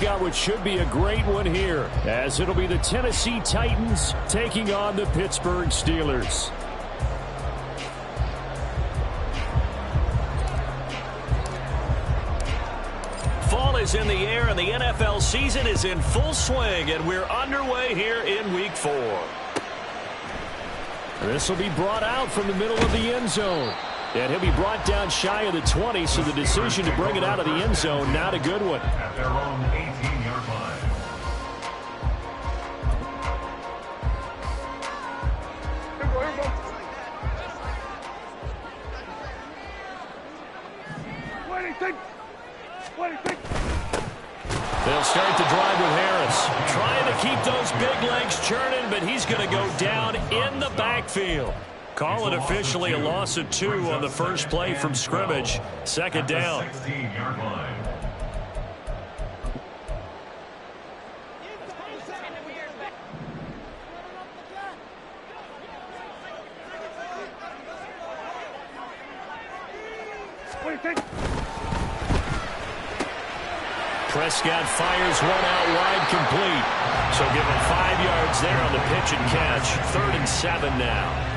got what should be a great one here, as it'll be the Tennessee Titans taking on the Pittsburgh Steelers. Fall is in the air, and the NFL season is in full swing, and we're underway here in Week 4. This will be brought out from the middle of the end zone. And he'll be brought down shy of the 20, so the decision to bring it out of the end zone, not a good one. At their own 18-yard line. They'll start the drive with Harris. Trying to keep those big legs churning, but he's going to go down in the backfield. Call it officially a loss of 2 on the first play from scrimmage. Second down. 16-yard line. Prescott fires one out wide, complete. So give him 5 yards there on the pitch and catch. 3rd and 7 now.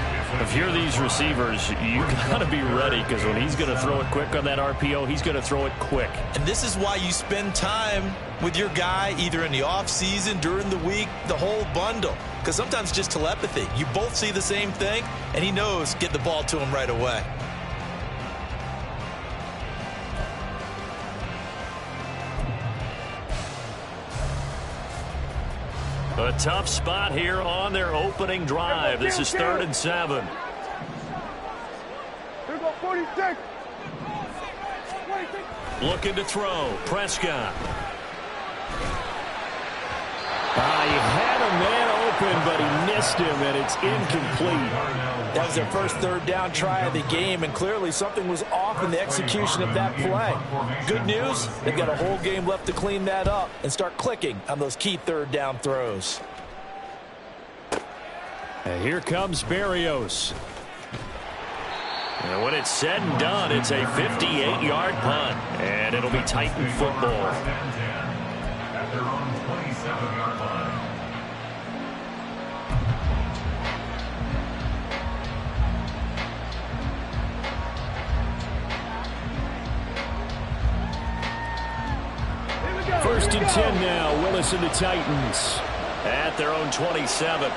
If you're these receivers, you got to be ready, because when he's going to throw it quick on that RPO, he's going to throw it quick. And this is why you spend time with your guy either in the offseason, during the week, the whole bundle. Because sometimes just telepathy. You both see the same thing, and he knows get the ball to him right away. A tough spot here on their opening drive. This is 3rd and 7. Looking to throw. Prescott. He had a man open, but he missed him, and it's incomplete. That was their first 3rd down try of the game, and clearly something was off in the execution of that play. Good news, they've got a whole game left to clean that up and start clicking on those key 3rd down throws. And here comes Berrios. And when it's said and done, it's a 58-yard punt, and it'll be Titan football. At their own 27-yard line. First and 10 now. Willis and the Titans at their own 27.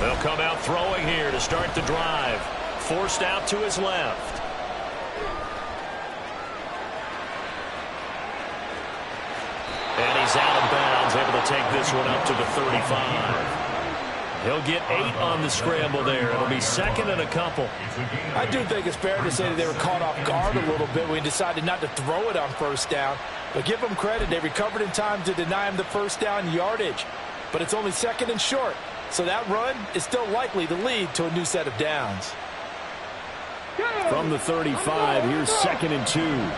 They'll come out throwing here to start the drive. Forced out to his left. And he's out of bounds, able to take this one up to the 35. He'll get 8 on the scramble there. It'll be 2nd and a couple. I do think it's fair to say that they were caught off guard a little bit when he decided not to throw it on 1st down. But give them credit. They recovered in time to deny him the 1st down yardage. But it's only 2nd and short. So that run is still likely to lead to a new set of downs. From the 35, here's 2nd and 2.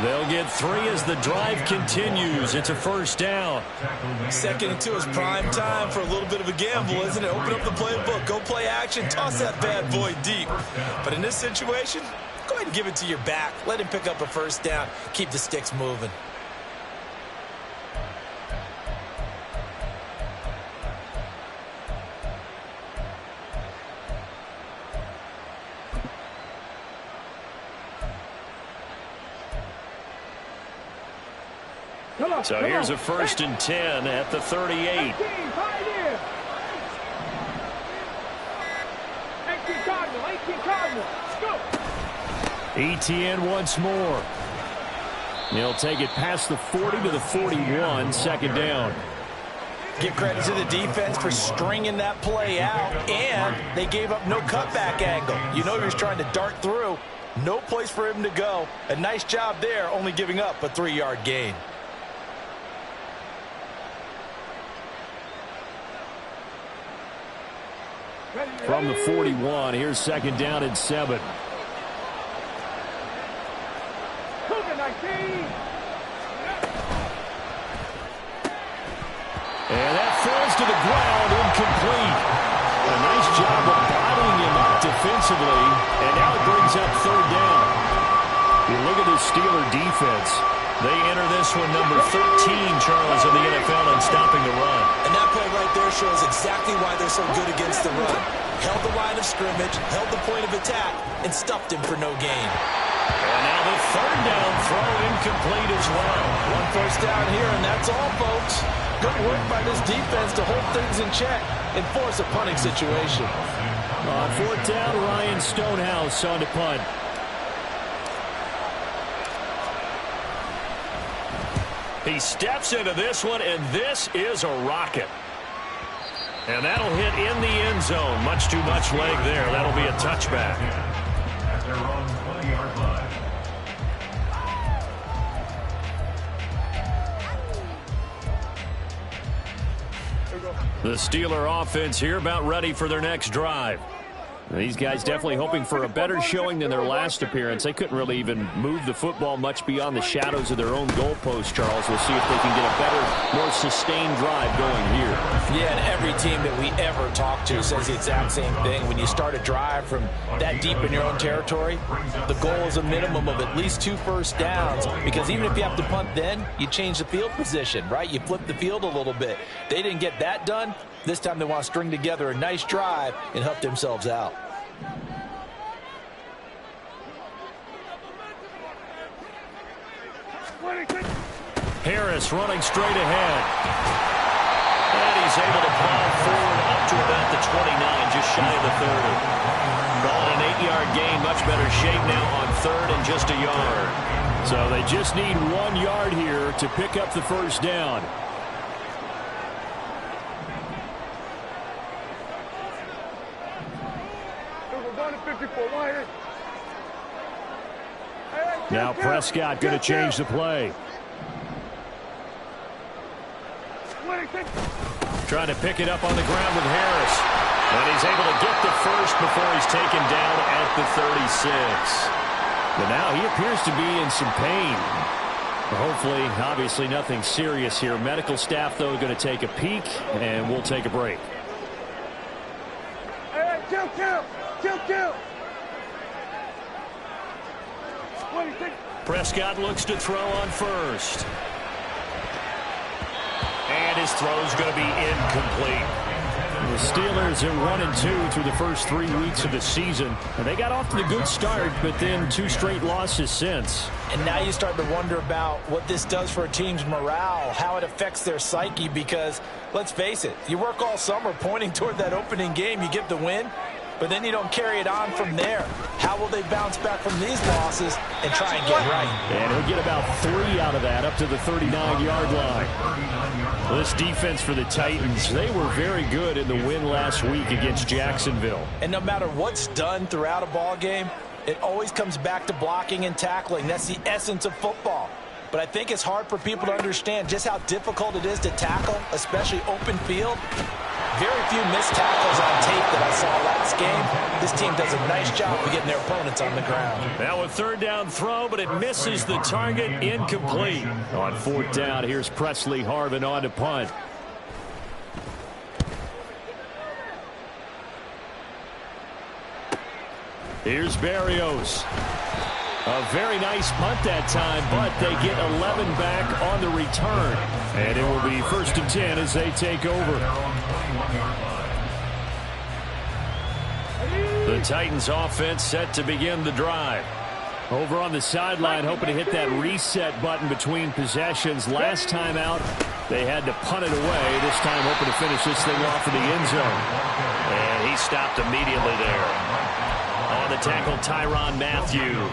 They'll get 3 as the drive continues. It's a 1st down. 2nd and 2 is prime time for a little bit of a gamble, isn't it? Open up the playbook, go play action, toss that bad boy deep. But in this situation, go ahead and give it to your back. Let him pick up a 1st down. Keep the sticks moving. So here's a 1st and 10 at the 38. ETN once more. He'll take it past the 40 to the 41, 2nd down. Give credit to the defense for stringing that play out, and they gave up no cutback angle. You know he was trying to dart through. No place for him to go. A nice job there, only giving up a 3-yard gain. From the 41, here's 2nd down and 7. And that falls to the ground, incomplete. A nice job of bottling him up defensively, and now it brings up third down. You look at the Steeler defense. They enter this one number 13, Charles, in the NFL in stopping the run. And that play right there shows exactly why they're so good against the run. Held the line of scrimmage, held the point of attack, and stuffed him for no gain. And now the third down throw incomplete as well. One first down here, and that's all, folks. Good work by this defense to hold things in check and force a punting situation. On fourth down, Ryan Stonehouse on to punt. He steps into this one, and this is a rocket. And that'll hit in the end zone. Much too much leg there. That'll be a touchback. At their own 20-yard line. The Steeler offense here about ready for their next drive. These guys definitely hoping for a better showing than their last appearance. They couldn't really even move the football much beyond the shadows of their own goalpost, Charles. We'll see if they can get a better, more sustained drive going here. Yeah, and every team that we ever talk to says the exact same thing. When you start a drive from that deep in your own territory, the goal is a minimum of at least 2 first downs, because even if you have to punt then, you change the field position, right? You flip the field a little bit. They didn't get that done. This time they want to string together a nice drive and help themselves out. Harris running straight ahead. And he's able to plow forward up to about the 29, just shy of the 30. Call it an 8-yard gain, much better shape now on third and just a yard. So they just need 1 yard here to pick up the first down. Now Prescott going to change the play. Trying to pick it up on the ground with Harris. And he's able to get the first before he's taken down at the 36. But now he appears to be in some pain. Hopefully, obviously nothing serious here. Medical staff, though, going to take a peek, and we'll take a break. Kill. Prescott looks to throw on first. And his throw's going to be incomplete. The Steelers are 1-2 through the first 3 weeks of the season. And they got off to a good start, but then 2 straight losses since. And now you start to wonder about what this does for a team's morale, how it affects their psyche, because, let's face it, you work all summer pointing toward that opening game, you get the win, but then you don't carry it on from there. How will they bounce back from these losses and try and get right? And he'll get about 3 out of that, up to the 39-yard line. This defense for the Titans, they were very good in the win last week against Jacksonville. And no matter what's done throughout a ball game, it always comes back to blocking and tackling. That's the essence of football. But I think it's hard for people to understand just how difficult it is to tackle, especially open field. Very few missed tackles on tape that I saw last game. This team does a nice job of getting their opponents on the ground. Now a third down throw, but it misses the target, incomplete. On fourth down, here's Presley Harvin on to punt. Here's Berrios. A very nice punt that time, but they get 11 back on the return. And it will be 1st and 10 as they take over. The Titans offense set to begin the drive. Over on the sideline, hoping to hit that reset button between possessions. Last time out, they had to punt it away. This time hoping to finish this thing off in the end zone. And he stopped immediately there. On the tackle, Tyrann Mathieu.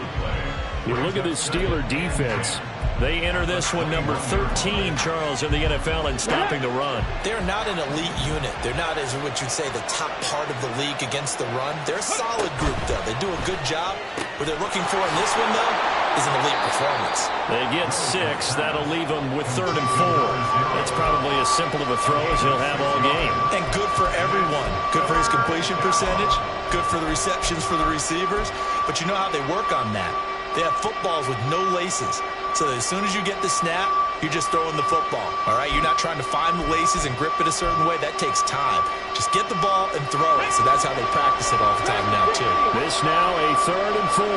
You look at the Steeler defense. They enter this one number 13, Charles, in the NFL in stopping the run. They're not an elite unit. They're not, as what you'd say, the top part of the league against the run. They're a solid group, though. They do a good job. What they're looking for in this one, though, is an elite performance. They get 6. That'll leave them with 3rd and 4. That's probably as simple of a throw as he'll have all game. And good for everyone. Good for his completion percentage. Good for the receptions for the receivers. But you know how they work on that. They have footballs with no laces. So as soon as you get the snap, you're just throwing the football, all right? You're not trying to find the laces and grip it a certain way. That takes time. Just get the ball and throw it. So that's how they practice it all the time now, too. This now a 3rd and 4.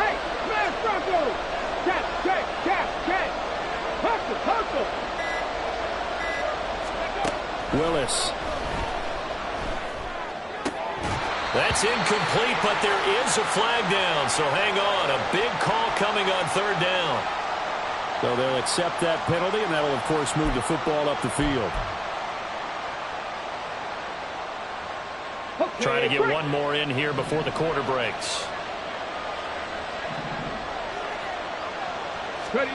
Hey, smash Bronco! Catch! Hustle! Willis. That's incomplete, but there is a flag down, so hang on. A big call coming on 3rd down. So they'll accept that penalty, and that'll, of course, move the football up the field. Okay, Trying to get one more in here before the quarter breaks. Ready.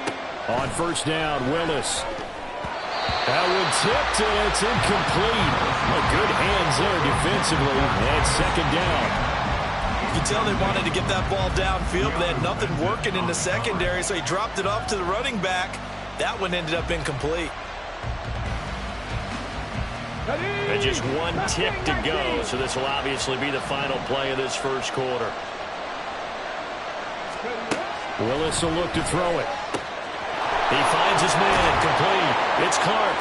On 1st down, Willis. That one tipped, and it's incomplete. Good hands there defensively, and 2nd down. You can tell they wanted to get that ball downfield, but they had nothing working in the secondary, so he dropped it off to the running back. That one ended up incomplete. And just one tick to go, so this will obviously be the final play of this 1st quarter. Willis will look to throw it. He finds his man, complete. It's Clark.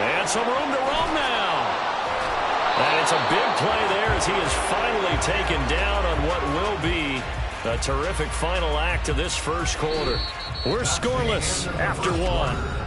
And some room to roam now. And it's a big play there as he is finally taken down on what will be a terrific final act of this 1st quarter. We're scoreless after 1.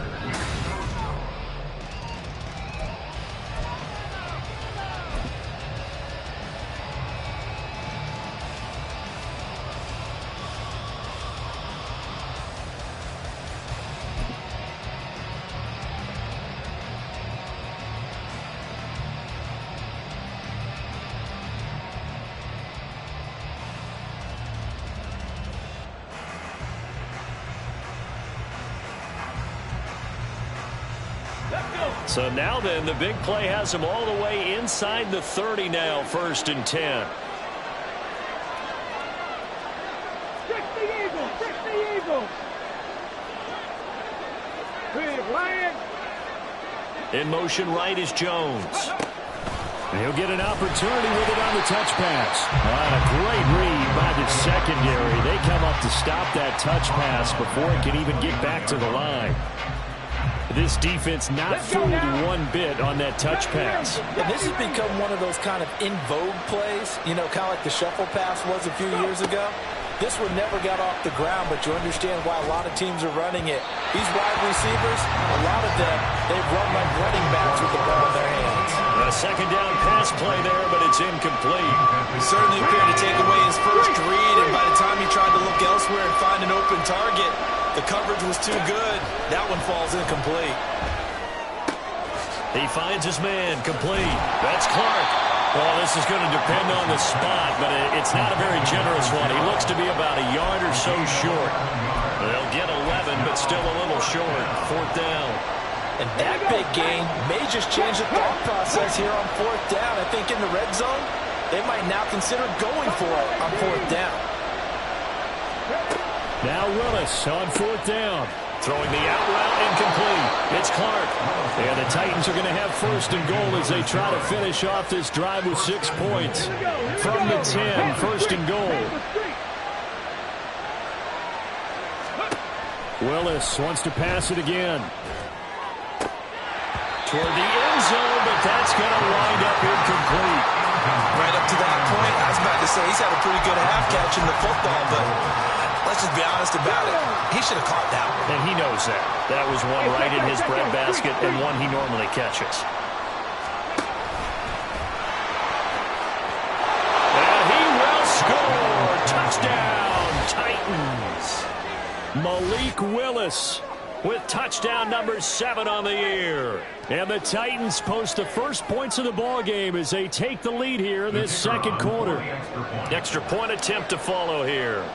So now then, the big play has him all the way inside the 30 now, 1st and 10. Stick the Eagles! Big Lion! In motion right is Jones. And he'll get an opportunity with it on the touch pass. A great read by the secondary. They come up to stop that touch pass before it can even get back to the line. This defense not fooled one bit on that touch pass. And this has become one of those kind of in vogue plays, you know, kind of like the shuffle pass was a few years ago. This one never got off the ground, but you understand why a lot of teams are running it. These wide receivers, a lot of them, they've run like running backs with the ball in their hands. A 2nd down pass play there, but it's incomplete. He certainly appeared to take away his first read, and by the time he tried to look elsewhere and find an open target, the coverage was too good. That one falls incomplete. He finds his man, complete. That's Clark. Well, this is going to depend on the spot, but it's not a very generous one. He looks to be about a yard or so short. They'll get 11, but still a little short. 4th down. And that big gain may just change the thought process here on 4th down. I think in the red zone, they might now consider going for it on 4th down. Now Willis on 4th down. Throwing the out route incomplete. It's Clark. And the Titans are going to have 1st and goal as they try to finish off this drive with 6 points. From the 10, 1st and goal. Willis wants to pass it again. Toward the end zone, but that's going to wind up incomplete. Right up to that point, I was about to say he's had a pretty good half catching the football, but let's just be honest about it. He should have caught that one. And he knows that. That was one right in his breadbasket and one he normally catches. And he will score. Touchdown, Titans. Malik Willis with touchdown number 7 on the year. And the Titans post the first points of the ball game as they take the lead here in this 2nd quarter. Extra point attempt to follow here.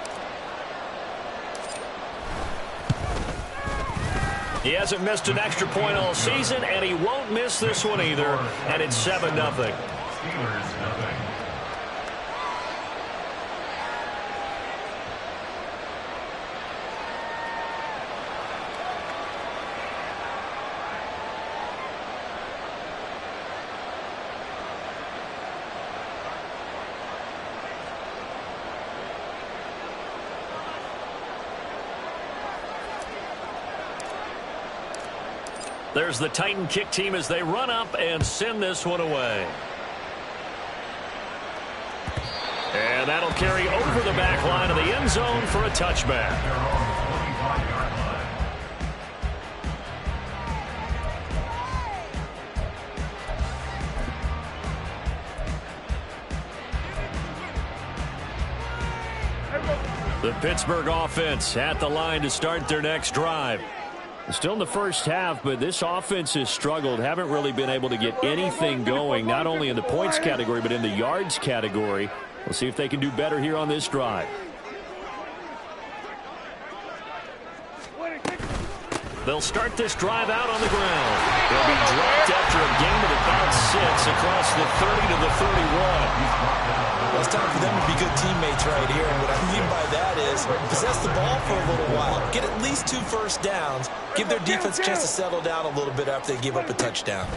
He hasn't missed an extra point all season, and he won't miss this one either. And it's 7-0. Steelers, nothing. There's the Titan kick team as they run up and send this one away. And that'll carry over the back line of the end zone for a touchback. The Pittsburgh offense at the line to start their next drive. Still in the first half, but this offense has struggled. Haven't really been able to get anything going, not only in the points category, but in the yards category. We'll see if they can do better here on this drive. They'll start this drive out on the ground. They'll be dropped after a gain of about 6 across the 30 to the 31. Well, it's time for them to be good teammates right here. And what I mean by that is possess the ball for a little while. Get at least 2 first downs. Give their defense a chance to settle down a little bit after they give up a touchdown.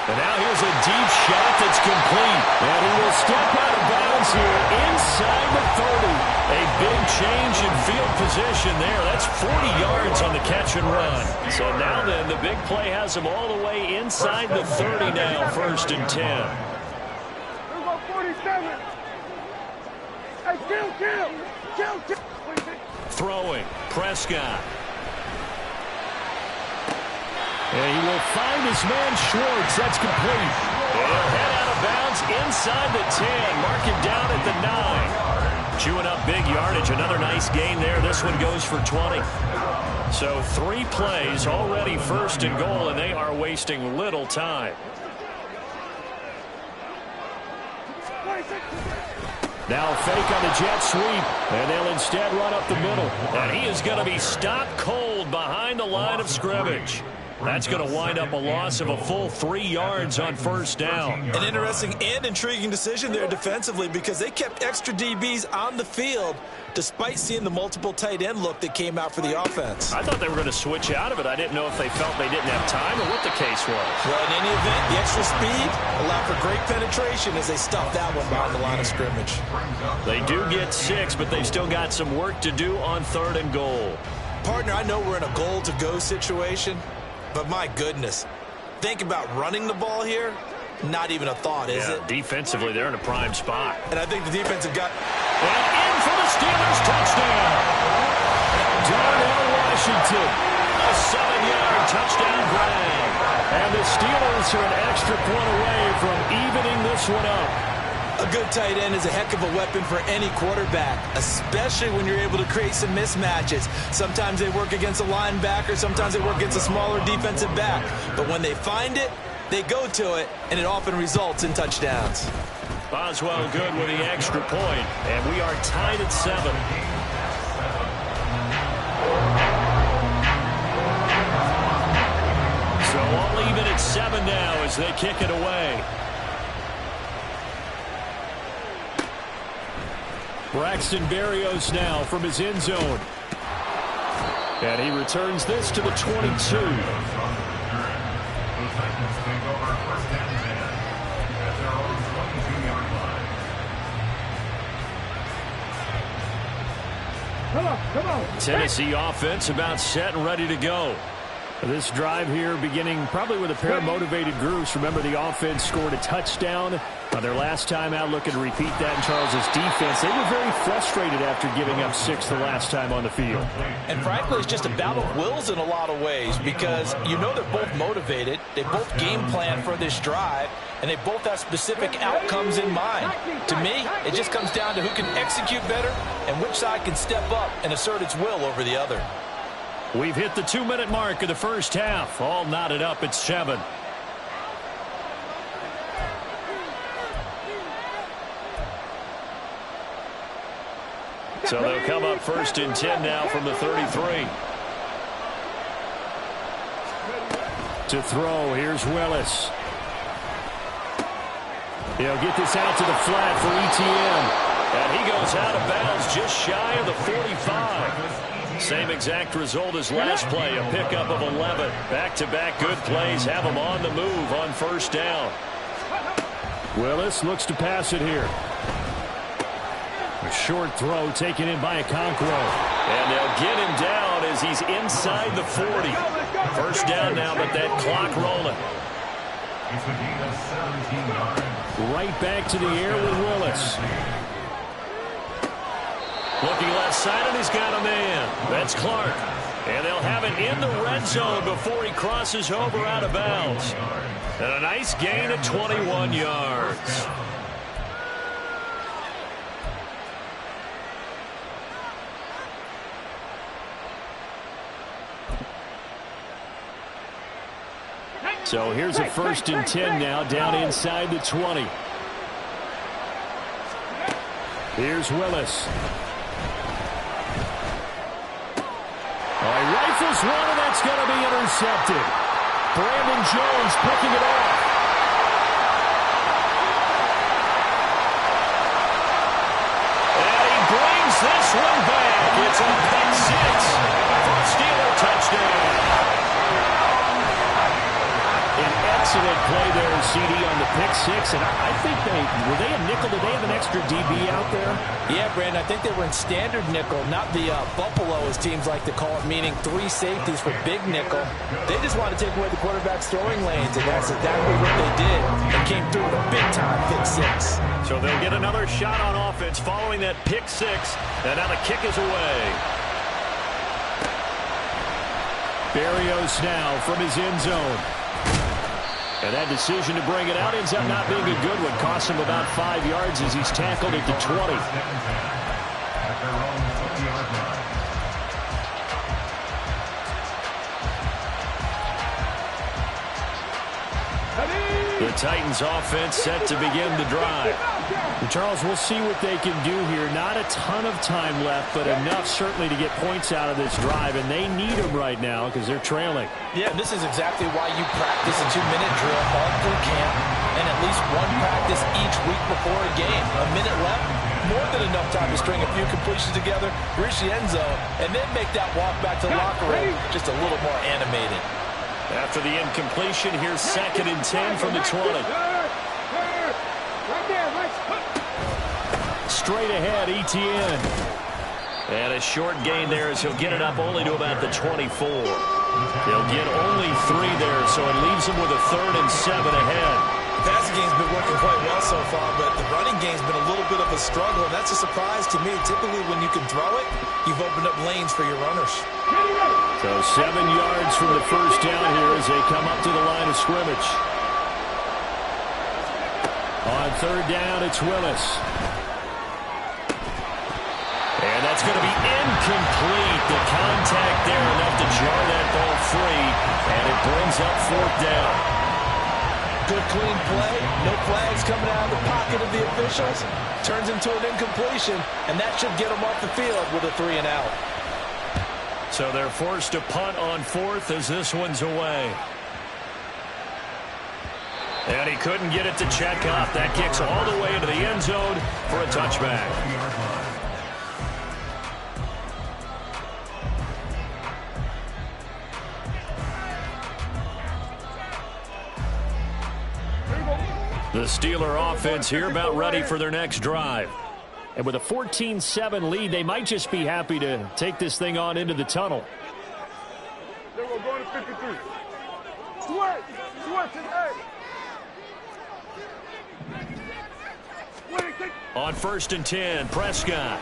And now here's a deep shot that's complete. And he will step out of bounds here inside the 30. A big change in field position there. That's 40 yards on the catch and run. So now then, the big play has him all the way inside the 30 now, 1st and 10. Here go 47. Hey, kill. Throwing, Prescott. And he will find his man Schwartz. That's complete. And he'll head out of bounds inside the 10. Mark him down at the 9. Chewing up big yardage. Another nice gain there. This one goes for 20. So 3 plays already 1st and goal, and they are wasting little time. Now fake on the jet sweep, and they'll instead run up the middle. And he is going to be stopped cold behind the line of scrimmage. That's going to wind up a loss of a full 3 yards on 1st down. An interesting and intriguing decision there defensively because they kept extra DBs on the field despite seeing the multiple tight end look that came out for the offense. I thought they were going to switch out of it. I didn't know if they felt they didn't have time or what the case was. Well, in any event, the extra speed allowed for great penetration as they stuffed that one behind the line of scrimmage. They do get 6, but they've still got some work to do on 3rd and goal. Partner, I know we're in a goal-to-go situation, but my goodness, think about running the ball here. Not even a thought, is it? Defensively, they're in a prime spot. And I think the defense have got... And in for the Steelers touchdown. Darnell Washington, a 7-yard touchdown grab. And the Steelers are an extra point away from evening this one up. A good tight end is a heck of a weapon for any quarterback, especially when you're able to create some mismatches. Sometimes they work against a linebacker, sometimes they work against a smaller defensive back. But when they find it, they go to it, and it often results in touchdowns. Boswell good with the extra point, and we are tied at 7. So all even at 7 now as they kick it away. Braxton Berrios now from his end zone. And he returns this to the 22. Come on. Tennessee offense about set and ready to go. This drive here beginning probably with a pair of motivated groups. Remember, the offense scored a touchdown on their last time out, looking to repeat that in Charles's defense. They were very frustrated after giving up 6 the last time on the field. And frankly, it's just a battle of wills in a lot of ways because you know they're both motivated. They both game plan for this drive, and they both have specific outcomes in mind. To me, it just comes down to who can execute better and which side can step up and assert its will over the other. We've hit the 2-minute mark of the first half. All knotted up at 7. So they'll come up 1st and 10 now from the 33. To throw, here's Willis. He'll get this out to the flat for ETN. And he goes out of bounds just shy of the 45. Same exact result as last play, a pickup of 11. Back-to-back good plays have him on the move on 1st down. Willis looks to pass it here. A short throw taken in by Okonkwo. And they'll get him down as he's inside the 40. First down now, but that clock rolling. It's a gain of 17 yards. Right back to the air with Willis. Looking left side, and he's got a man. That's Clark. And they'll have it in the red zone before he crosses over out of bounds. And a nice gain of 21 yards. So here's a 1st and 10 now, down inside the 20. Here's Willis. Oh, he rifles one, and that's going to be intercepted. Brandon Jones picking it off. And he brings this one back. It's a pick six for a Steeler touchdown. An excellent play there, CD, on the pick six. And I think were they a nickel? Did they have an extra DB out there? Yeah, Brandon, I think they were in standard nickel, not the Buffalo, as teams like to call it, meaning 3 safeties for big nickel. They just want to take away the quarterback's throwing lanes, and that's exactly what they did. They came through with a big-time pick six. So they'll get another shot on offense following that pick six, and now the kick is away. Barrios now from his end zone. And that decision to bring it out ends up not being a good one. Cost him about 5 yards as he's tackled at the 20. At their own 20-yard line. The Titans offense set to begin the drive. And Charles, we'll see what they can do here. Not a ton of time left, but enough certainly to get points out of this drive. And they need them right now because they're trailing. Yeah, this is exactly why you practice a 2-minute drill all through camp and at least one practice each week before a game. A minute left, more than enough time to string a few completions together, reach the end zone, and then make that walk back to the locker room just a little more animated. After the incompletion, here's 2nd and 10 from the 20. Straight ahead, Etienne. And a short gain there as he'll get it up only to about the 24. They'll get only 3 there, so it leaves him with a 3rd and 7 ahead. The passing game's been working quite well so far, but the running game's been a little bit of a struggle, and that's a surprise to me. Typically, when you can throw it, you've opened up lanes for your runners. So 7 yards from the first down here as they come up to the line of scrimmage. On 3rd down, it's Willis. And that's going to be incomplete. The contact there enough to jar that ball free, and it brings up 4th down. Good clean play, no flags coming out of the pocket of the officials. Turns into an incompletion, and that should get them off the field with a 3 and out. So they're forced to punt on 4th as this one's away. And he couldn't get it to check up. That kicks all the way into the end zone for a touchback. The Steeler offense here about ready for their next drive. And with a 14-7 lead, they might just be happy to take this thing on into the tunnel. Then we're going to 53. Switch today. On 1st and 10, Prescott.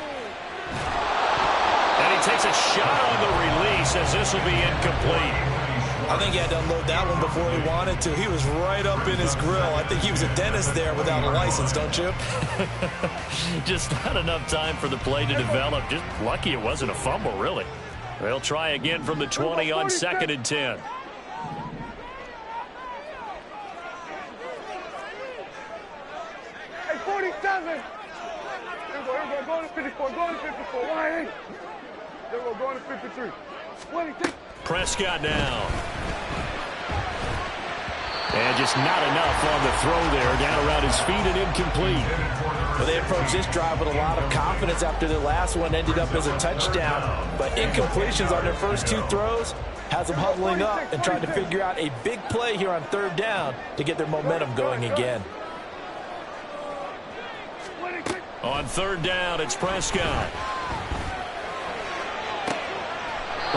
And he takes a shot on the release as this will be incomplete. I think he had to unload that one before he wanted to. He was right up in his grill. I think he was a dentist there without a license, don't you? Just not enough time for the play to develop. Just lucky it wasn't a fumble, really. They'll try again from the 20 on 2nd and 10. Hey, 47. Here we go. Going to 54. Going to 54. Why ain't? There we go. Going to 53. 26. Prescott now. And just not enough on the throw there. Down around his feet and incomplete. Well, they approached this drive with a lot of confidence after the last one ended up as a touchdown. But incompletions on their first 2 throws has them huddling up and trying to figure out a big play here on 3rd down to get their momentum going again. On third down, it's Prescott.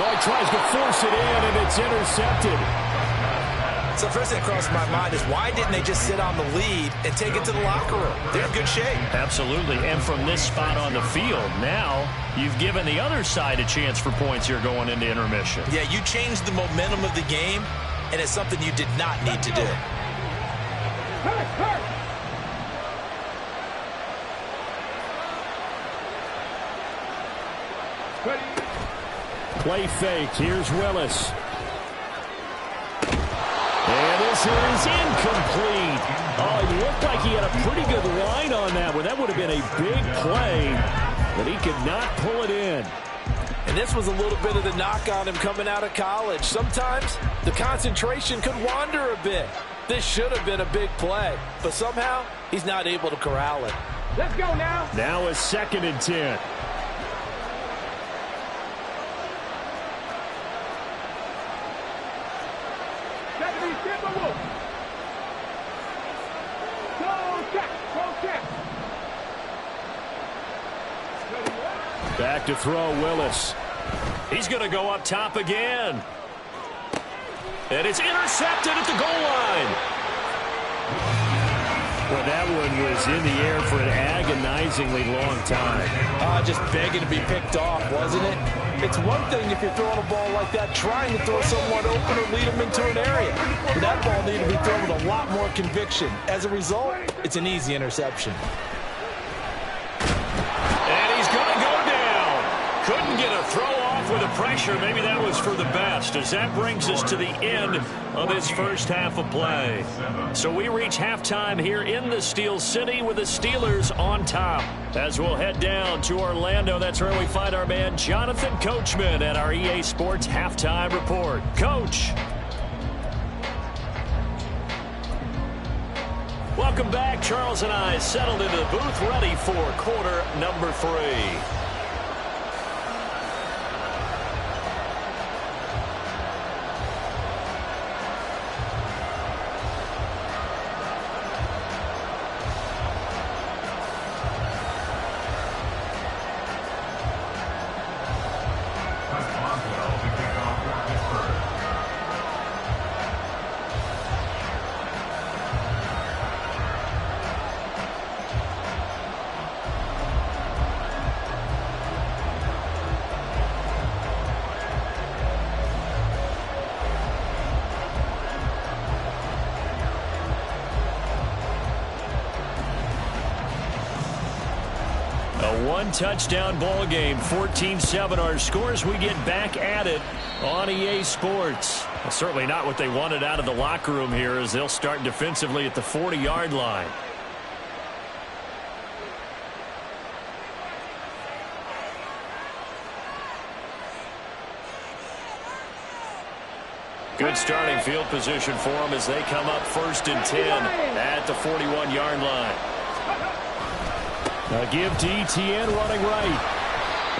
Oh, he tries to force it in, and it's intercepted. So first thing that crossed my mind is why didn't they just sit on the lead and take it to the locker room? They're in good shape. Absolutely, and from this spot on the field, now you've given the other side a chance for points here going into intermission. Yeah, you changed the momentum of the game, and it's something you did not need to do. Play fake. Here's Willis. And this is incomplete. Oh, it looked like he had a pretty good line on that one. That would have been a big play, but he could not pull it in. And this was a little bit of the knock on him coming out of college. Sometimes the concentration could wander a bit. This should have been a big play, but somehow he's not able to corral it. Let's go now. Now a 2nd and 10. Back to throw, Willis. He's going to go up top again. And it's intercepted at the goal line. Well, that one was in the air for an agonizingly long time. Just begging to be picked off, wasn't it? It's one thing if you're throwing a ball like that, trying to throw someone open or lead them into an area. But that ball needed to be thrown with a lot more conviction. As a result, it's an easy interception. And he's going to go down. Couldn't get a throw off with the pressure. Maybe that was for the best, as that brings us to the end of this first half of play. So we reach halftime here in the Steel City with the Steelers on top. As we'll head down to Orlando, that's where we find our man Jonathan Coachman at our EA Sports Halftime Report. Coach. Welcome back. Charles and I settled into the booth, ready for quarter number 3. One-touchdown ball game, 14-7 our scores. We get back at it on EA Sports. Well, certainly not what they wanted out of the locker room here, as they'll start defensively at the 40-yard line. Good starting field position for them as they come up 1st and 10 at the 41-yard line. A give to Etienne running right.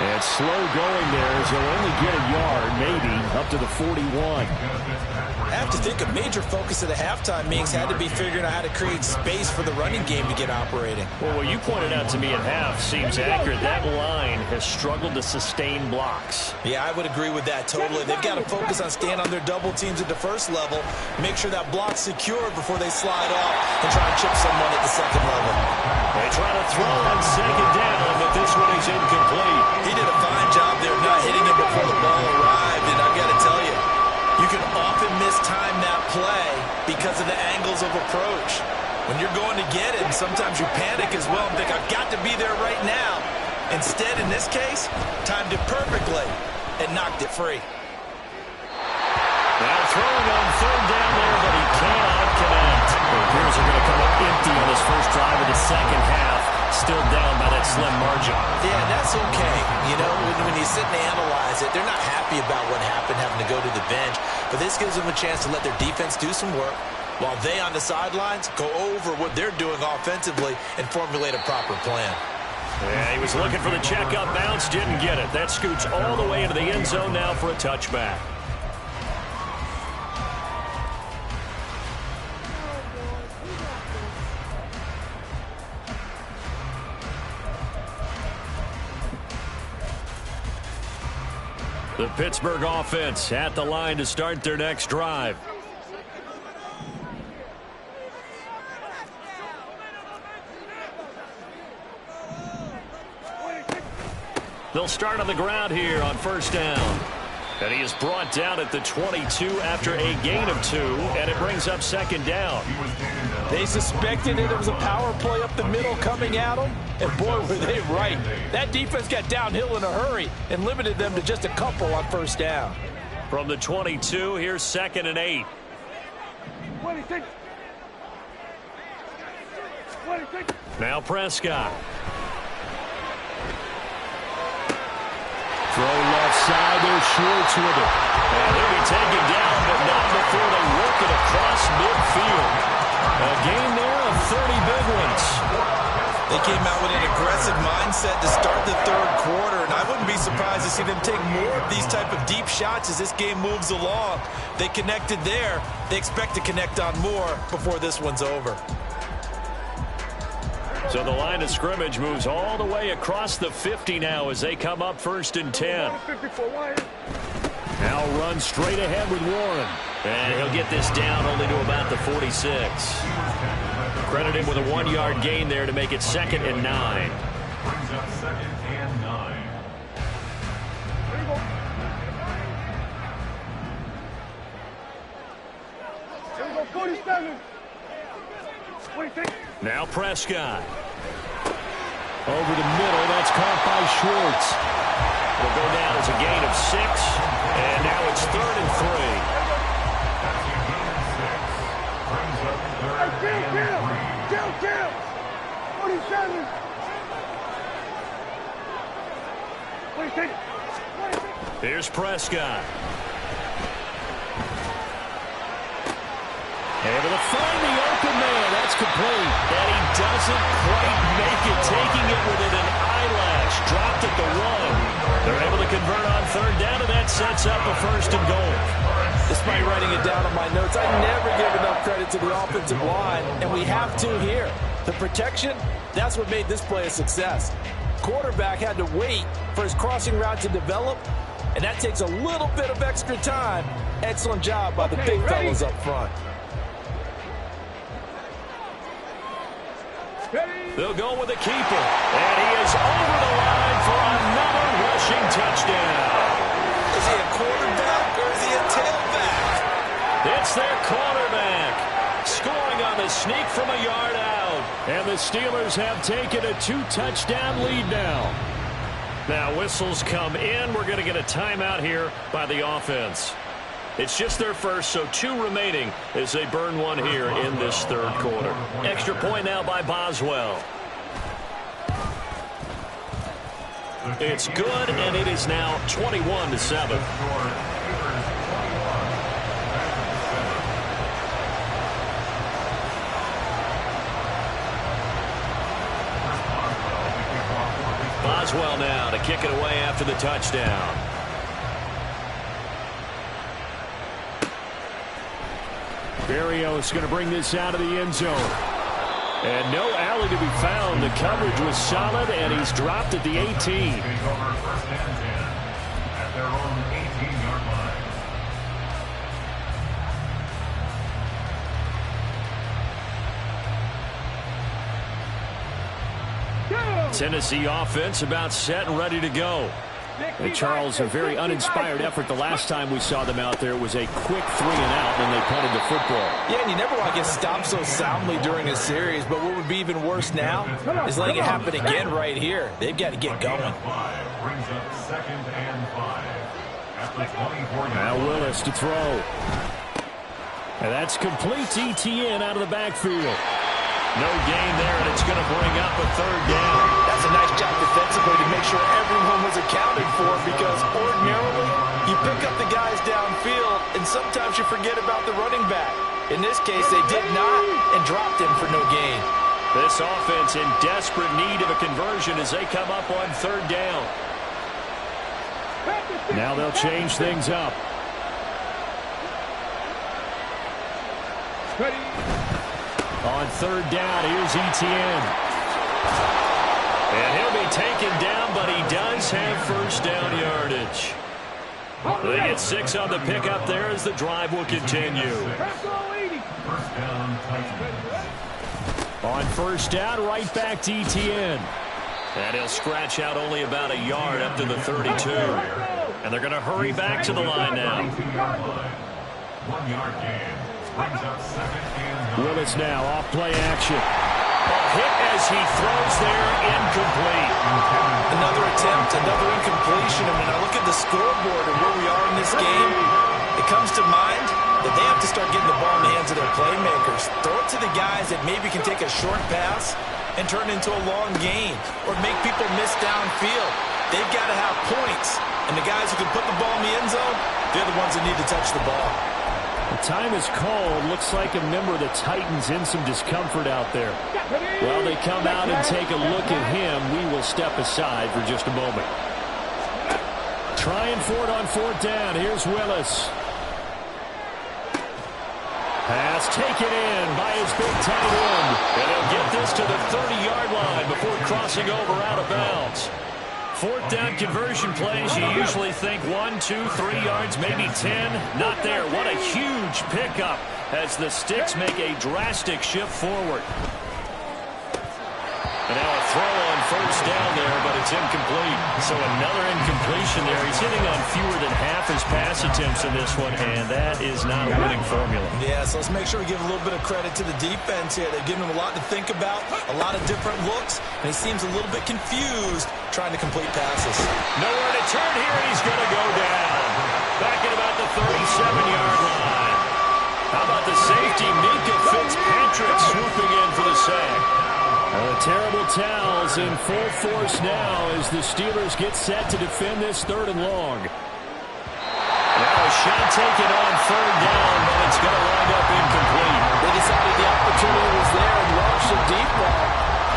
And slow going there as he'll only get a yard, maybe, up to the 41. I have to think a major focus of the halftime meetings had to be figuring out how to create space for the running game to get operating. Well, what you pointed out to me at half seems accurate. That line has struggled to sustain blocks. Yeah, I would agree with that totally. They've got to focus on staying on their double teams at the first level, make sure that block's secured before they slide off and try and chip someone at the second level. They try to throw on 2nd down, but this one is incomplete. He did a fine job there not hitting him before the ball arrived, and I've got to tell you, you can often mistime that play because of the angles of approach. When you're going to get it, and sometimes you panic as well and think, I've got to be there right now. Instead, in this case, timed it perfectly and knocked it free. Now throwing on 3rd down there, but he cannot connect. It appears they're going to come up empty on this first drive of the second half. Still down by that slim margin. Yeah, that's okay. You know, when you sit and analyze it, they're not happy about what happened, having to go to the bench. But this gives them a chance to let their defense do some work while they on the sidelines go over what they're doing offensively and formulate a proper plan. Yeah, he was looking for the check-up bounce, didn't get it. That scoots all the way into the end zone now for a touchback. The Pittsburgh offense at the line to start their next drive. They'll start on the ground here on first down. And he is brought down at the 22 after a gain of 2, and it brings up second down. They suspected it was a power play up the middle coming at them, and boy, were they right. That defense got downhill in a hurry and limited them to just a couple on first down. From the 22, here's 2nd and 8. 26. 26. Now Prescott. Throw left side, there's Schwartz with it. And he'll be taken down, but not before they work it across midfield. A gain there of 30 big ones. They came out with an aggressive mindset to start the third quarter, and I wouldn't be surprised to see them take more of these type of deep shots as this game moves along. They connected there. They expect to connect on more before this one's over. So the line of scrimmage moves all the way across the 50 now as they come up 1st and 10. Now run straight ahead with Warren. And he'll get this down only to about the 46. Credit him with a 1-yard gain there to make it 2nd and 9. Brings up 2nd and 9. Here we go, 47. 26. Now Prescott. Over the middle, that's caught by Schwartz. It'll go down as a gain of 6, and now it's 3rd and 3. 3. Here's Prescott. Able to find the open man. That's complete. And he doesn't quite make it. Taking it within an eyelash. Dropped at the 1. They're able to convert on 3rd down, and that sets up a 1st and goal. Despite writing it down on my notes, I never give enough credit to the offensive line, and we have to here. The protection, that's what made this play a success. Quarterback had to wait for his crossing route to develop, and that takes a little bit of extra time. Excellent job by the big fellas up front. They'll go with the keeper. And he is over the line for another rushing touchdown. Is he a quarterback or is he a tailback? It's their quarterback. Scoring on the sneak from a yard out. And the Steelers have taken a 2-touchdown lead now. Now whistles come in. We're going to get a timeout here by the offense. It's just their first, so 2 remaining as they burn one here in this 3rd quarter. Extra point now by Boswell. It's good, and it is now 21-7. Boswell now to kick it away after the touchdown. Berrios going to bring this out of the end zone. And no alley to be found. The coverage was solid, and he's dropped at the 18. Take over 1st and 10 at their own 18-yard line. Tennessee offense about set and ready to go. And Charles, a very uninspired effort the last time we saw them out there. It was a quick 3-and-out when they punted the football. Yeah, and you never want to get stopped so soundly during a series, but what would be even worse now is letting it happen again right here. They've got to get going. Brings up 2nd and 5 at the 24-yard line. Now Willis to throw. And that's complete to ETN out of the backfield. No gain there, and it's going to bring up a 3rd down. That's a nice job defensively to make sure everyone was accounted for, because ordinarily you pick up the guys downfield, and sometimes you forget about the running back. In this case, they did not and dropped him for no gain. This offense in desperate need of a conversion as they come up on 3rd down. Now they'll change things up. On 3rd down, here's ETN. And he'll be taken down, but he does have 1st down yardage. They get 6 on the pickup there as the drive will continue. On first down, right back to ETN. And he'll scratch out only about a yard up to the 32. And they're going to hurry back to the line now. 1 yard gain. Brings up 2nd and 9. Willis now off play action. Hit as he throws there, incomplete. Another attempt, another incompletion. And when I look at the scoreboard and where we are in this game, it comes to mind that they have to start getting the ball in the hands of their playmakers. Throw it to the guys that maybe can take a short pass and turn into a long gain or make people miss downfield. They've got to have points. And the guys who can put the ball in the end zone, they're the ones that need to touch the ball. The time is called. Looks like a member of the Titans in some discomfort out there. While they come out and take a look at him, we will step aside for just a moment. Trying for it on 4th down. Here's Willis. Pass taken in by his big tight end. And he'll get this to the 30-yard line before crossing over out of bounds. 4th down conversion plays, you usually think 1, 2, 3 yards, maybe 10. Not there. What a huge pickup as the Sticks make a drastic shift forward. And now a throw on first down there, but it's incomplete. So another incompletion there. He's hitting on fewer than half his pass attempts in this one, and that is not a winning formula. Yeah, so let's make sure we give a little bit of credit to the defense here. They've given him a lot to think about, a lot of different looks, and he seems a little bit confused trying to complete passes. Nowhere to turn here, and he's going to go down. Back at about the 37-yard line. How about the safety, Mika Fitzpatrick, swooping in for the sack. The terrible towels in full force now as the Steelers get set to defend this 3rd and long. Now a shot taken on 3rd down, but it's going to wind up incomplete. They decided the opportunity was there and launched a deep ball,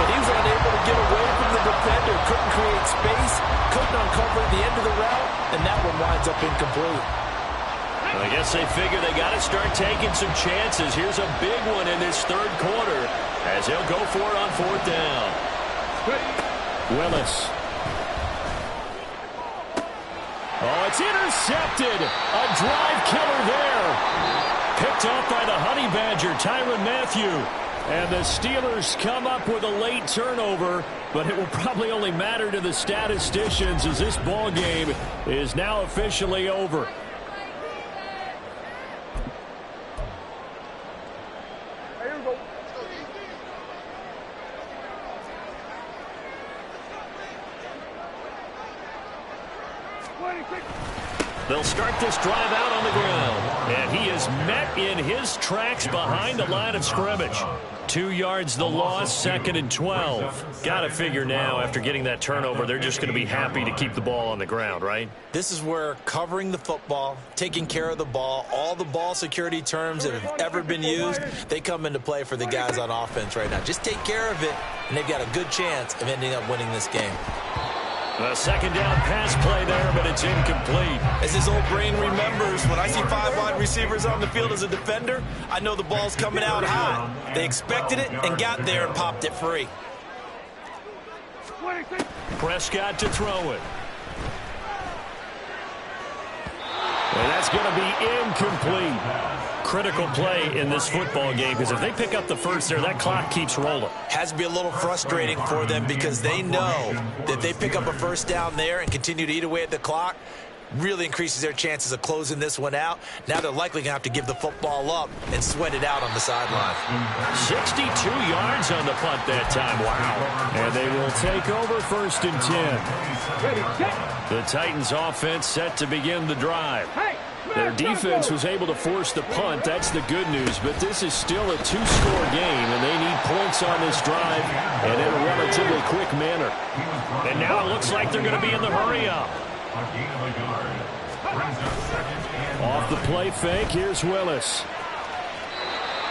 but he was unable to get away from the defender, couldn't create space, couldn't uncover the end of the route, and that one winds up incomplete. Well, I guess they figure they got to start taking some chances. Here's a big one in this 3rd quarter as he'll go for it on 4th down. Willis. Oh, it's intercepted. A drive killer there. Picked off by the Honey Badger, Tyrann Mathieu. And the Steelers come up with a late turnover, but it will probably only matter to the statisticians as this ball game is now officially over. They'll start this drive out on the ground. And he is met in his tracks behind the line of scrimmage. 2 yards the loss, 2nd and 12. Got to figure now, after getting that turnover, they're just going to be happy to keep the ball on the ground, right? This is where covering the football, taking care of the ball, all the ball security terms that have ever been used, they come into play for the guys on offense right now. Just take care of it, and they've got a good chance of ending up winning this game. A 2nd down pass play there, but it's incomplete. As his old brain remembers, when I see 5 wide receivers on the field as a defender, I know the ball's coming out high. They expected it and got there and popped it free. Prescott to throw it. And that's going to be incomplete. Critical play in this football game because if they pick up the first there, that clock keeps rolling. Has to be a little frustrating for them because they know that they pick up a first down there and continue to eat away at the clock, really increases their chances of closing this one out. Now they're likely going to have to give the football up and sweat it out on the sideline. 62 yards on the punt that time. Wow. And they will take over 1st and 10. The Titans offense set to begin the drive. Their defense was able to force the punt. That's the good news. But this is still a 2-score game, and they need points on this drive and in a relatively quick manner. And now it looks like they're going to be in the hurry-up. Off the play fake, here's Willis.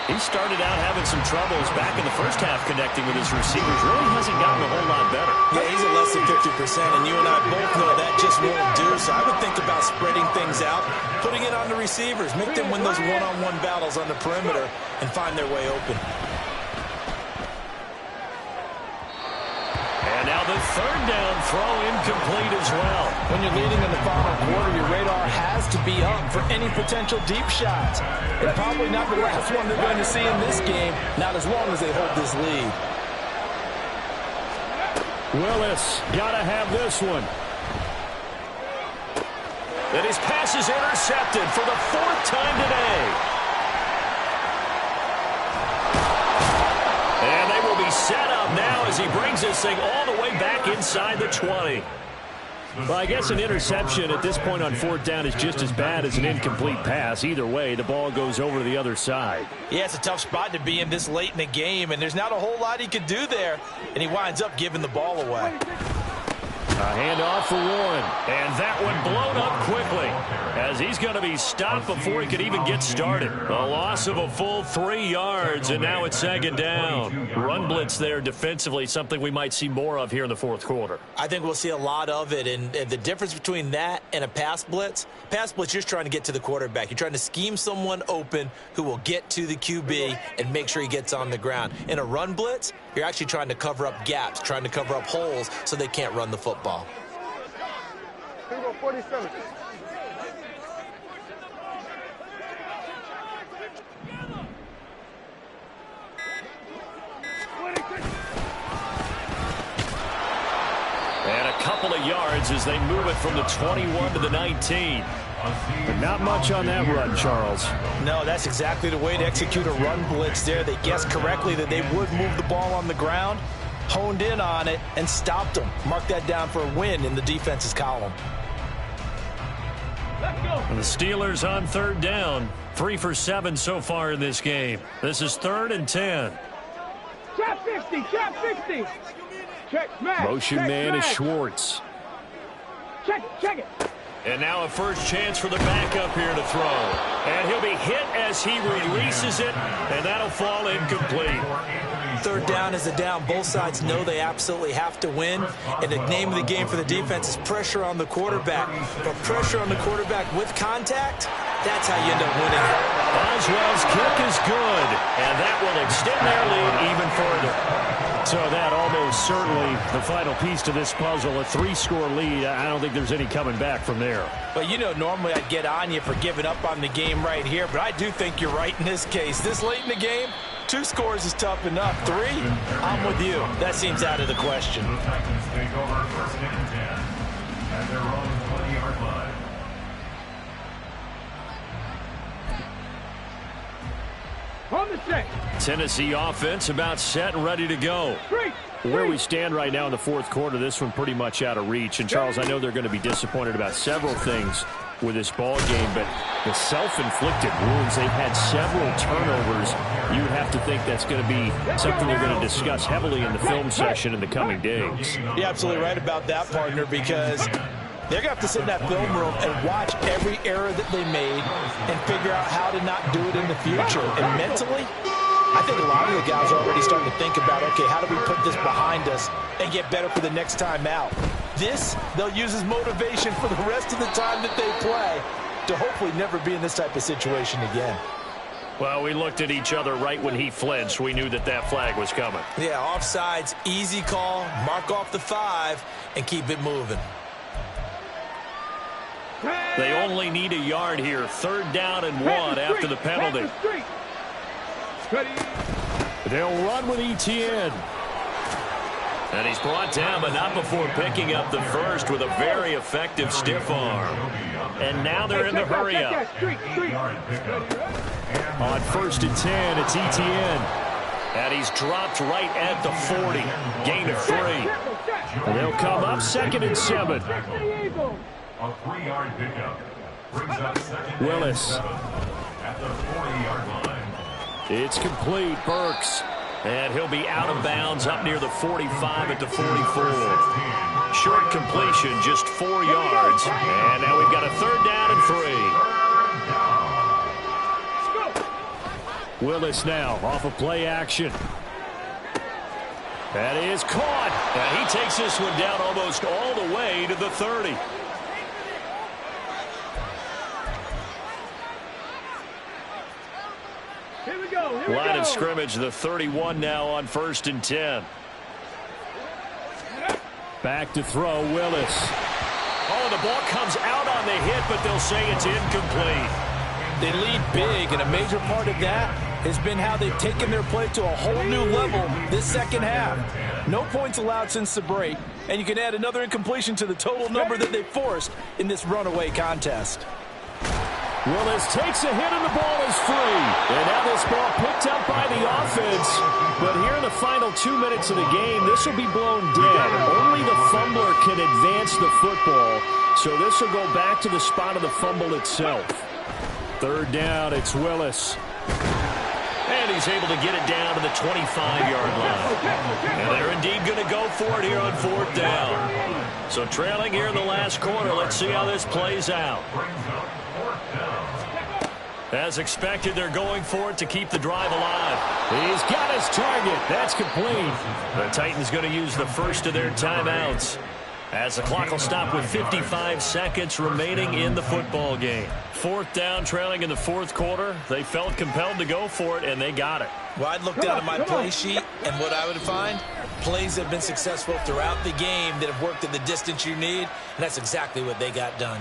He started out having some troubles back in the first half connecting with his receivers. Really hasn't gotten a whole lot better. Yeah, he's at less than 50%, and you and I both know that just won't do. So I would think about spreading things out, putting it on the receivers, make them win those one-on-one battles on the perimeter, and find their way open. And now Now the third down throw incomplete as well. When you're leading in the final quarter, your radar has to be up for any potential deep shots. And probably not the last one they're going to see in this game, not as long as they hold this lead. Willis got to have this one. And his pass is intercepted for the fourth time today. And they will be set up now as he brings this thing all the way back inside the 20. Well, I guess an interception at this point on fourth down is just as bad as an incomplete pass. Either way, the ball goes over to the other side. Yeah, it's a tough spot to be in this late in the game, and there's not a whole lot he could do there, and he winds up giving the ball away. A handoff for Warren, and that one blown up quickly as he's going to be stopped before he could even get started. A loss of a full 3 yards, and now it's second down. Run blitz there defensively, something we might see more of here in the fourth quarter. I think we'll see a lot of it, and the difference between that and a pass blitz, you're just trying to get to the quarterback. You're trying to scheme someone open who will get to the QB and make sure he gets on the ground. In a run blitz, you're actually trying to cover up gaps, trying to cover up holes so they can't run the football. Here we go, 47. And a couple of yards as they move it from the 21 to the 19. But not much on that run, Charles. No, that's exactly the way to execute a run blitz there. They guessed correctly that they would move the ball on the ground, honed in on it, and stopped them. Mark that down for a win in the defense's column. And the Steelers on third down. 3 for 7 so far in this game. This is 3rd and 10. Trap 50, trap 50. Check, smash. Motion check, man smash. is Schwartz. Check it. And now a first chance for the backup here to throw. And he'll be hit as he releases it, and that'll fall incomplete. Third down is a down. Both sides know they absolutely have to win. And the name of the game for the defense is pressure on the quarterback. But pressure on the quarterback with contact, that's how you end up winning. Boswell's kick is good, and that will extend their lead even further. So that almost certainly the final piece to this puzzle, a 3-score lead. I don't think there's any coming back from there. But, you know, normally I'd get on you for giving up on the game right here, but I do think you're right in this case. This late in the game, 2 scores is tough enough. 3, I'm with you. That seems out of the question. Take over first and 10 at their own 20-yard line. On the set. Tennessee offense about set and ready to go. Where we stand right now in the fourth quarter, this one pretty much out of reach. And, Charles, I know they're going to be disappointed about several things with this ball game, but the self-inflicted wounds, they've had several turnovers. You would have to think that's going to be something they're going to discuss heavily in the film session in the coming days. You're absolutely right about that, partner, because they're going to have to sit in that film room and watch every error that they made and figure out how to not do it in the future. And mentally, I think a lot of the guys are already starting to think about, okay, how do we put this behind us and get better for the next time out? This, they'll use as motivation for the rest of the time that they play to hopefully never be in this type of situation again. Well, we looked at each other right when he flinched. We knew that that flag was coming. Yeah, offsides, easy call, mark off the 5, and keep it moving. They only need a yard here. 3rd down and 1 after the penalty. They'll run with ETN. And he's brought down, but not before picking up the first with a very effective stiff arm. And now they're in the hurry-up. On 1st and 10, it's ETN. And he's dropped right at the 40. Gain of 3. And they'll come up 2nd and 7. A 3-yard pickup brings up 2nd and Willis. 7 at the 40-yard line. It's complete. Burks. And he'll be out of bounds up near the 45 at the 44. Short completion, just 4 yards. And now we've got a 3rd down and 3. Willis now off of play action. That is caught. And he takes this one down almost all the way to the 30. Line of scrimmage, the 31 now on 1st and 10. Back to throw, Willis. Oh, the ball comes out on the hit, but they'll say it's incomplete. They lead big, and a major part of that has been how they've taken their play to a whole new level this second half. No points allowed since the break, and you can add another incompletion to the total number that they forced in this runaway contest. Willis takes a hit and the ball is free. And now this ball picked up by the offense. But here in the final 2 minutes of the game, this will be blown dead. Only the fumbler can advance the football. So this will go back to the spot of the fumble itself. Third down, it's Willis. And he's able to get it down to the 25-yard line. And they're indeed going to go for it here on fourth down. So trailing here in the last quarter, let's see how this plays out. As expected, they're going for it to keep the drive alive. He's got his target. That's complete. The Titans going to use the first of their timeouts, as the clock will stop with 55 seconds remaining in the football game. Fourth down, trailing in the fourth quarter. They felt compelled to go for it, and they got it. Well, I'd look down at my play sheet, and what I would find, plays that have been successful throughout the game that have worked in the distance you need, and that's exactly what they got done.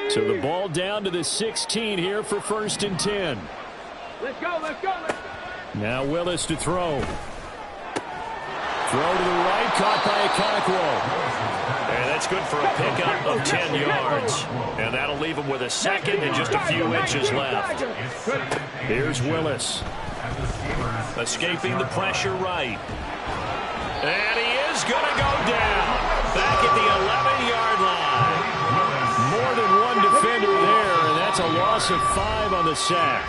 So the ball down to the 16 here for 1st and 10. Let's go, let's go, let's go. Now Willis to throw. Throw to the right, caught by Okonkwo. And that's good for a pickup of 10 yards. And that'll leave him with a second and just a few inches left. Here's Willis. Escaping the pressure right. And he is going to go down. Back at the 11-yard line. More than one defender there, and that's a loss of 5 on the sack.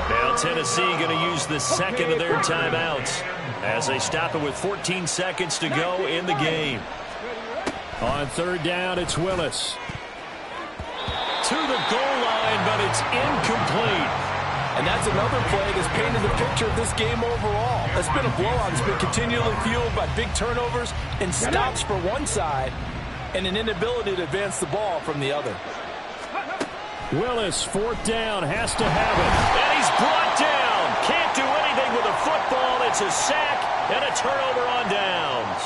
Now Tennessee going to use the second of their timeouts as they stop it with 14 seconds to go in the game. On third down, it's Willis. To the goal line, but it's incomplete. And that's another play that's painted the picture of this game overall. It's been a blowout. It's been continually fueled by big turnovers and stops for one side and an inability to advance the ball from the other. Willis, fourth down, has to have it. And he's brought down. Can't do anything with a football. It's a sack and a turnover on downs.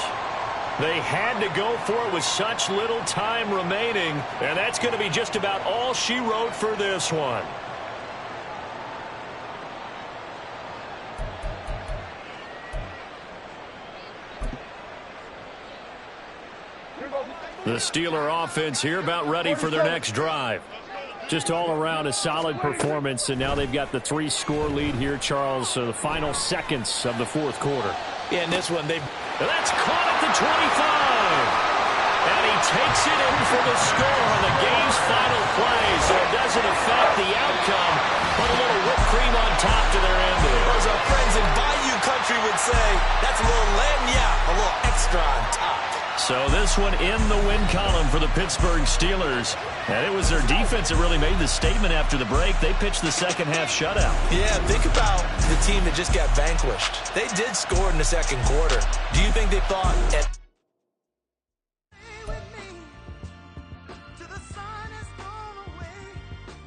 They had to go for it with such little time remaining, and that's going to be just about all she wrote for this one. The Steeler offense here about ready for their next drive. Just all around a solid performance, and now they've got the 3-score lead here, Charles, so the final seconds of the fourth quarter. Yeah, in this one, that's caught at the 25. And he takes it in for the score on the game's final play, so it doesn't affect the outcome, but a little whipped cream on top extra on top. So this one in the win column for the Pittsburgh Steelers. And it was their defense that really made the statement after the break. They pitched the second half shutout. Yeah, think about the team that just got vanquished. They did score in the second quarter. Do you think they thought at